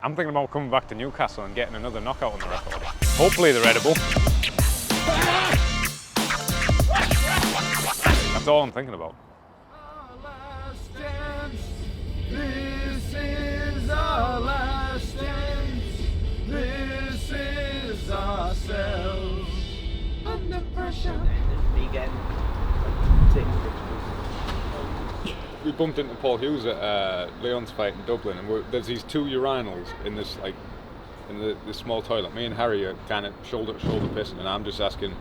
I'm thinking about coming back to Newcastle and getting another knockout on the record. Hopefully they're edible. That's all I'm thinking about. Our last dance. This is our last dance. This is ourselves. Under pressure. We bumped into Paul Hughes at Leon's fight in Dublin, and there's these two urinals in this this small toilet. Me and Harry are kind of shoulder to shoulder pissing, and I'm just asking,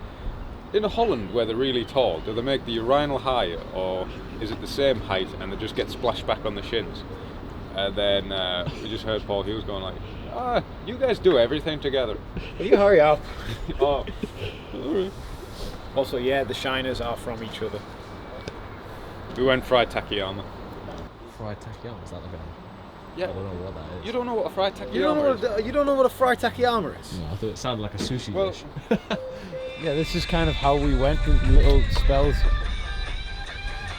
in Holland where they're really tall, do they make the urinal higher, or is it the same height and they just get splashed back on the shins? And then we just heard Paul Hughes going like, you guys do everything together. Will you hurry up? Oh, all right. Also, yeah, the shiners are from each other. We went fried takiyama. Fried takiyama, is that like a... Yeah. I don't know what that is. You don't know what a fried takiyama is? You don't know what a fried takiyama is? No, I thought it sounded like a sushi dish. Yeah, this is kind of how we went in little spells.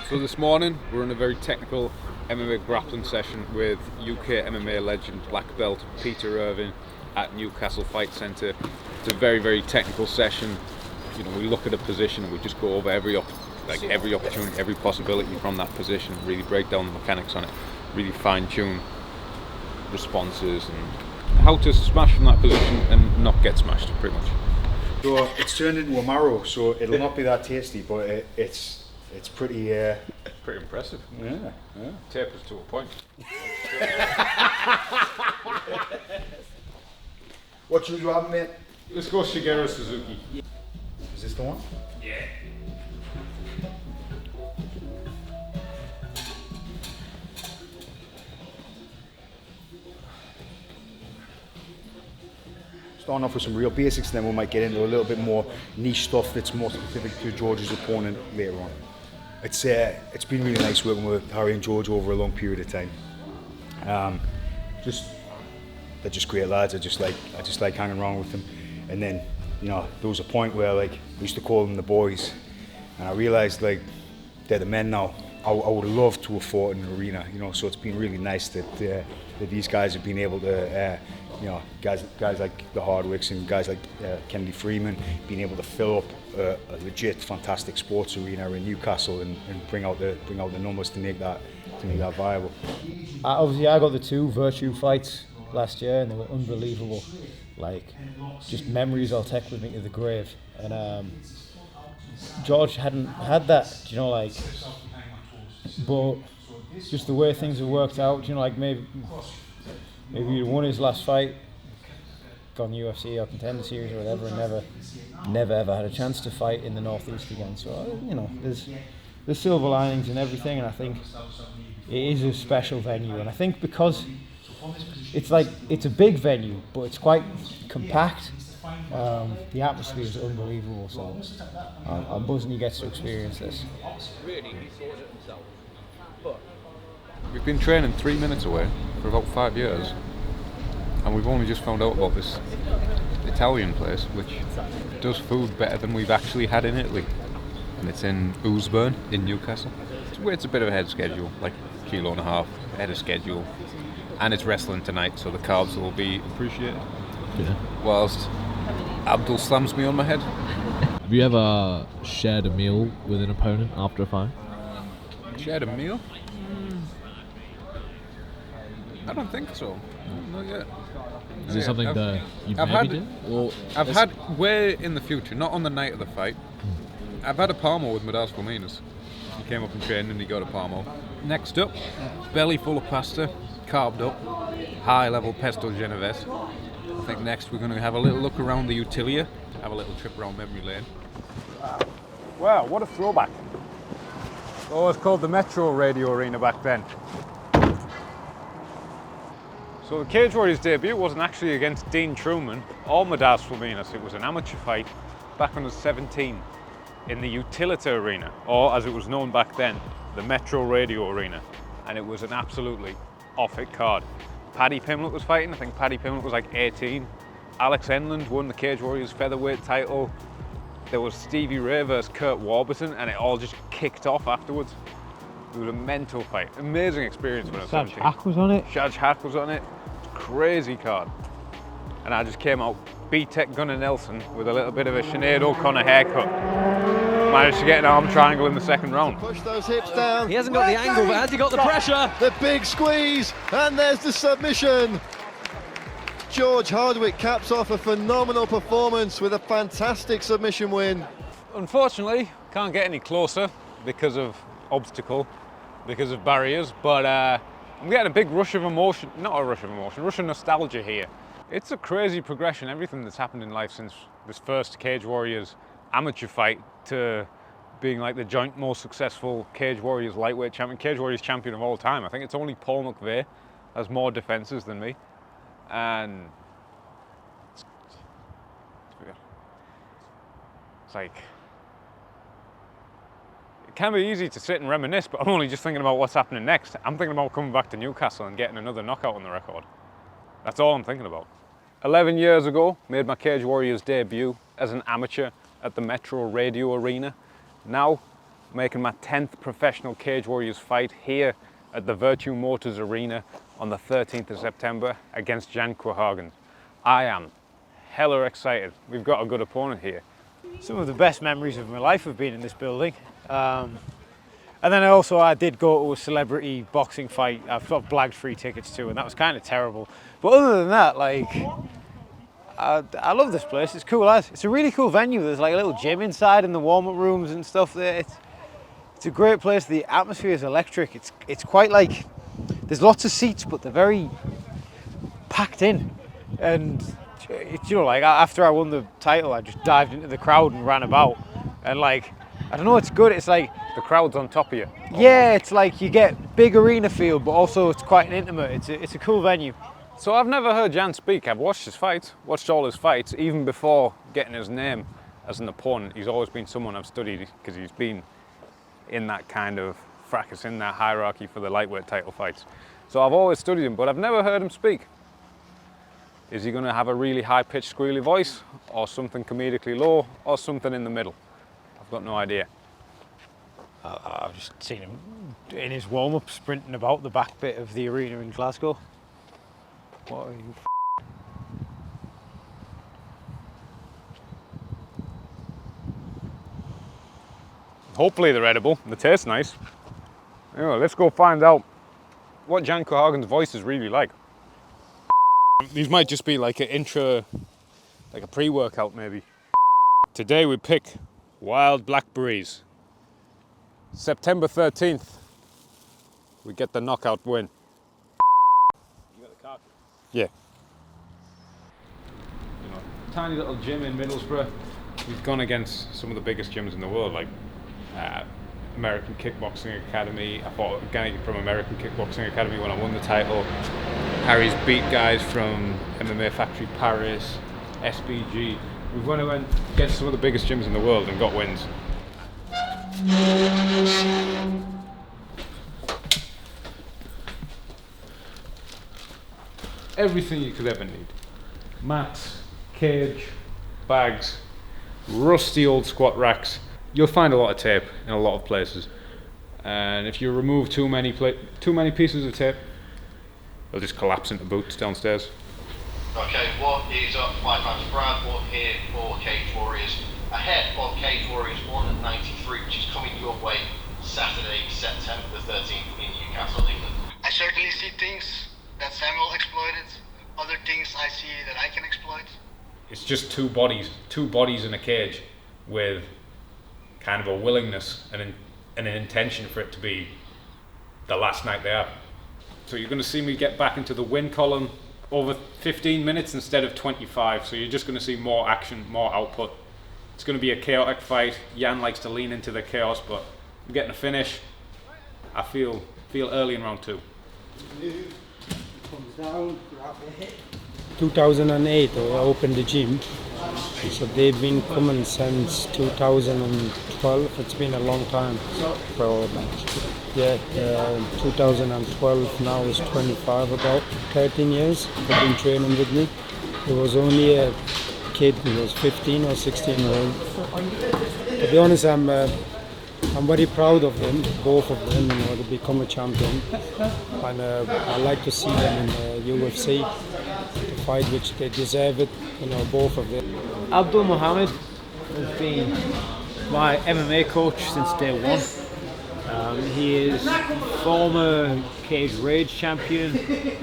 So this morning we're in a very technical MMA grappling session with UK MMA legend black belt Peter Irving at Newcastle Fight Centre. It's a very, very technical session. You know, we look at a position and we just go over every opportunity, every possibility from that position, really break down the mechanics on it, really fine-tune responses and how to smash from that position and not get smashed, pretty much. So it's turned into a marrow, so it'll not be that tasty, but it's pretty. Pretty impressive. Yeah. Tapers to a point. What shoes you having, mate? Let's go Shigeru Suzuki. Is this the one? Yeah. Starting off with some real basics, then we might get into a little bit more niche stuff that's more specific to George's opponent later on. It's been really nice working with Harry and George over a long period of time. They're just great lads. I just like hanging around with them. And then, you know, there was a point where like we used to call them the boys, and I realised like they're the men now. I would have loved to have fought in an arena, you know. So it's been really nice that these guys have been able to. You know, guys like the Hardwicks and guys like Kennedy Freeman being able to fill up a legit, fantastic sports arena in Newcastle and bring out the numbers to make that viable. Obviously, I got the two Vertu fights last year, and they were unbelievable. Like, just memories I'll take with me to the grave. And George hadn't had that, you know, like. But just the way things have worked out, you know, like maybe he'd won his last fight, gone UFC or Contender Series or whatever, and never ever had a chance to fight in the Northeast again. So, you know, there's silver linings and everything, and I think it is a special venue. And I think because it's a big venue, but it's quite compact, the atmosphere is unbelievable. So I'm buzzing he gets to experience this. We've been training 3 minutes away for about 5 years, and we've only just found out about this Italian place which does food better than we've actually had in Italy, and it's in Oosburn in Newcastle. It's a bit of a head schedule, like a kilo and a half ahead of schedule, and it's wrestling tonight, so the carbs will be appreciated. Yeah. Whilst Abdul slams me on my head. Have you ever shared a meal with an opponent after a fight? Shared a meal? I don't think so. Not yet. Is it something that you maybe did? Or I've had way in the future, not on the night of the fight. I've had a Palmo with Midas Fulminas. He came up and trained and he got a Palmo. Next up, belly full of pasta, carved up, high level pesto genovese. I think next we're going to have a little look around the Utilia, have a little trip around memory lane. Wow, what a throwback. Oh, it's called the Metro Radio Arena back then. So the Cage Warriors debut wasn't actually against Dean Truman or Midas Fulminas. It was an amateur fight back when I was 17 in the Utilita Arena, or as it was known back then, the Metro Radio Arena. And it was an absolutely off-it card. Paddy Pimblett was fighting. I think Paddy Pimblett was like 18. Alex Enland won the Cage Warriors featherweight title. There was Stevie Ray versus Kurt Warburton, and it all just kicked off afterwards. It was a mental fight. Amazing experience when I was 17. Shaj Hack was on it. Shaj Hack was on it. crazy card. And I just came out B-Tech Gunnar Nelson with a little bit of a Sinead O'Connor haircut. Managed to get an arm triangle in the second round. Push those hips down. He hasn't got the angle, but has he got the pressure? The big squeeze, and there's the submission. George Hardwick caps off a phenomenal performance with a fantastic submission win. Unfortunately, can't get any closer because of obstacle, because of barriers, but I'm getting a big rush of emotion, not a rush of emotion, rush of nostalgia here. It's a crazy progression, everything that's happened in life since this first Cage Warriors amateur fight to being like the joint most successful Cage Warriors lightweight champion, Cage Warriors champion of all time. I think it's only Paul McVeigh has more defenses than me. And it's like, it can be easy to sit and reminisce, but I'm only just thinking about what's happening next. I'm thinking about coming back to Newcastle and getting another knockout on the record. That's all I'm thinking about. 11 years ago, made my Cage Warriors debut as an amateur at the Metro Radio Arena. Now, making my 10th professional Cage Warriors fight here at the Vertu Motors Arena on the 13th of September against Jan Quahagen. I am hella excited. We've got a good opponent here. Some of the best memories of my life have been in this building. And then I did go to a celebrity boxing fight I've got blagged free tickets to, and that was kind of terrible. But other than that, like, I love this place. It's cool as. It's a really cool venue. There's like a little gym inside and the warm-up rooms and stuff there. It's a great place. The atmosphere is electric. It's quite like, there's lots of seats, but they're very packed in. And you know, like after I won the title, I just dived into the crowd and ran about. And like, I don't know, it's good. It's like the crowd's on top of you. Yeah, it's like you get big arena feel, but also it's quite an intimate. It's a cool venue. So I've never heard Jan speak. I've watched his fights, watched all his fights, even before getting his name as an opponent. He's always been someone I've studied because he's been in that kind of fracas, in that hierarchy for the lightweight title fights. So I've always studied him, but I've never heard him speak. Is he going to have a really high-pitched, squealy voice, or something comedically low, or something in the middle? I've got no idea. I've just seen him in his warm-up sprinting about the back bit of the arena in Glasgow. What are you Hopefully they're edible, they taste nice. Anyway, let's go find out what Jan Quahagen's voice is really like. These might just be like an intro, like a pre-workout maybe. Today we pick wild blackberries. September 13th, we get the knockout win. You got the card? Yeah. You know, tiny little gym in Middlesbrough. We've gone against some of the biggest gyms in the world, like American Kickboxing Academy. I fought a guy from American Kickboxing Academy when I won the title. Harry's beat guys from MMA Factory Paris, SBG. We've went against some of the biggest gyms in the world and got wins. Everything you could ever need. Mats, cage, bags, rusty old squat racks. You'll find a lot of tape in a lot of places. And if you remove too many pieces of tape, they'll just collapse into boots downstairs. Okay, what is up? My name's Brad, we're here for Cage Warriors. Ahead of Cage Warriors 193, which is coming your way Saturday, September the 13th in Newcastle, England. I certainly see things that Samuel exploited, other things I see that I can exploit. It's just two bodies in a cage with kind of a willingness and an intention for it to be the last night they have. So you're going to see me get back into the win column over 15 minutes instead of 25, so you're just going to see more action, more output. It's going to be a chaotic fight. Jan likes to lean into the chaos, but I'm getting a finish. I feel early in round 2. Comes down, grab the hip. 2008 I opened the gym, so they've been coming since 2012. It's been a long time. So yeah, 2012 now is 25, about 13 years they've been training with me. There was only a kid who was 15 or 16 years old. To be honest, I'm very proud of them, both of them, to become a champion. And I like to see them in the UFC. fight, which they deserve it, you know, both of them. Abdul Mohammed has been my MMA coach since day one. He is former Cage Rage champion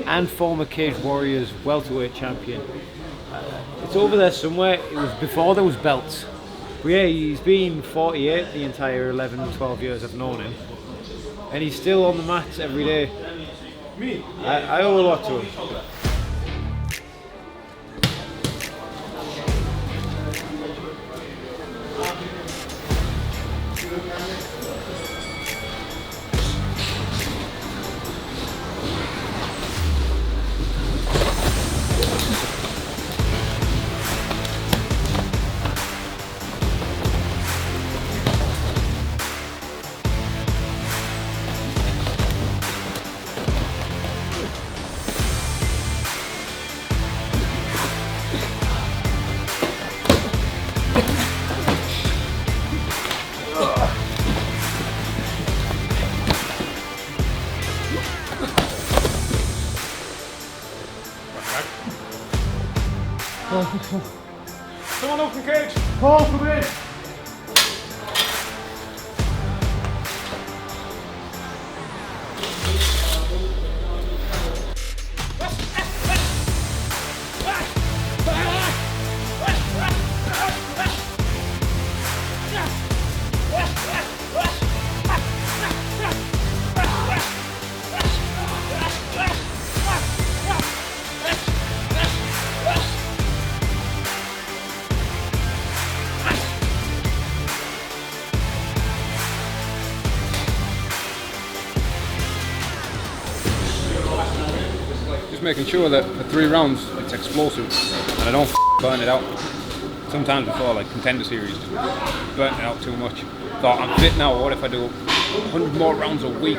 and former Cage Warriors welterweight champion. It's over there somewhere. It was before there was belts. But yeah, he's been 48 the entire 11, 12 years I've known him. And he's still on the mats every day. I owe a lot to him. Someone open cage! Paul, come in! Just making sure that for 3 rounds it's explosive and I don't burn it out. Sometimes before, like Contender Series, just burnt it out too much. Thought, I'm fit now, what if I do 100 more rounds a week?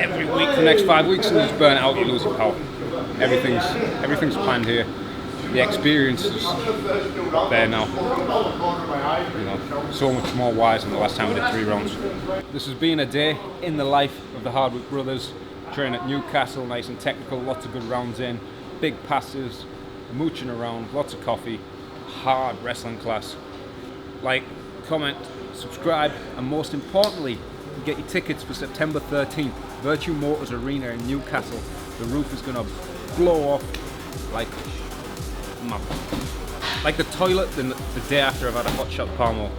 Every week for the next 5 weeks and just burn it out, you lose your power. Everything's planned here. The experience is there now. You know, so much more wise than the last time we did 3 rounds. This has been a day in the life of the Hardwick brothers. Training at Newcastle, nice and technical, lots of good rounds in, big passes, mooching around, lots of coffee, hard wrestling class. Like, comment, subscribe, and most importantly, get your tickets for September 13th, Vertu Motors Arena in Newcastle. The roof is going to blow off like the toilet the day after I've had a hot shot Palmo.